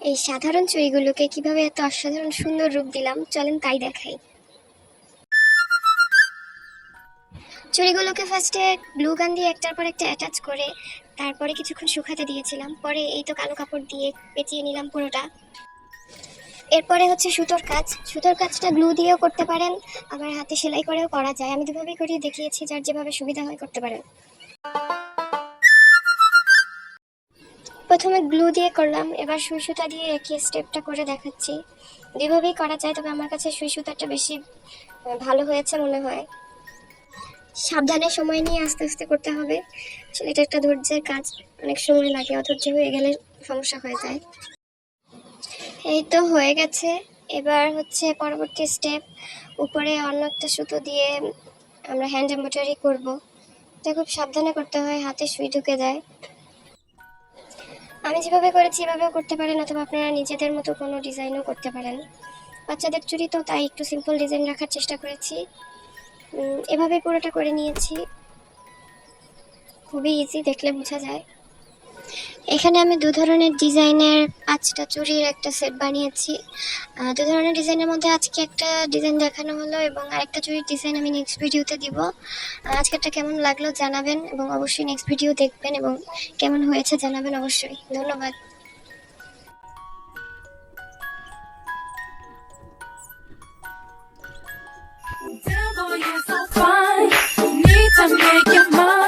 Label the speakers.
Speaker 1: এই সাধারণ চুড়িগুলোকে কিভাবে এত অসাধারণ সুন্দর রূপ দিলাম, চলেন তাই দেখাই। চুড়িগুলোকে ফার্স্টে গ্লু গান দিয়ে একটার পর একটা অ্যাটাচ করে তারপরে কিছুক্ষণ শুকাতে দিয়েছিলাম। পরে এই তো কালো কাপড় দিয়ে পেঁচিয়ে নিলাম পুরোটা। এরপরে হচ্ছে সুতোর কাজ। সুতোর কাজটা গ্লু দিয়েও করতে পারেন, আবার হাতে সেলাই করেও করা যায়। আমি দুভাবেই করিয়ে দেখিয়েছি, যার যেভাবে সুবিধা হয় করতে পারেন। প্রথমে গ্লু দিয়ে করলাম, এবার সুই সুতা দিয়ে একই স্টেপটা করে দেখাচ্ছি। দুইভাবেই করা যায়, তবে আমার কাছে সুই সুতাটা বেশি ভালো হয়েছে মনে হয়। সাবধানে সময় নিয়ে আস্তে আস্তে করতে হবে, আসলে এটা একটা ধৈর্যের কাজ, অনেক সময় লাগে, অধৈর্য হয়ে গেলে সমস্যা হয়ে যায়। এই তো হয়ে গেছে। এবার হচ্ছে পরবর্তী স্টেপ, উপরে অন্য একটা সুতো দিয়ে আমরা হ্যান্ড এমব্রয়ডারি করব। এটা খুব সাবধানে করতে হয়, হাতে সুই ঢুকে যায়। আমি যেভাবে করেছি এভাবেও করতে পারেন, অথবা আপনারা নিজেদের মতো কোনো ডিজাইনও করতে পারেন। বাচ্চাদের চুড়ি তো, তাই একটু সিম্পল ডিজাইন রাখার চেষ্টা করেছি। এভাবে পুরোটা করে নিয়েছি, খুবই ইজি, দেখলে বোঝা যায়। এখানে আমি দু ধরনের ডিজাইনের 5টা চুড়ির একটা সেট বানিয়েছি। দু ধরনের ডিজাইনের মধ্যে আজকে একটা ডিজাইন দেখানো হলো, এবং আরেকটা চুড়ির ডিজাইন আমি নেক্সট ভিডিওতে দিব। আজকেরটা কেমন লাগলো জানাবেন, এবং অবশ্যই নেক্সট ভিডিও দেখবেন, এবং কেমন হয়েছে জানাবেন অবশ্যই। ধন্যবাদ।
Speaker 2: Devil, you're so fine. Need to make your mind.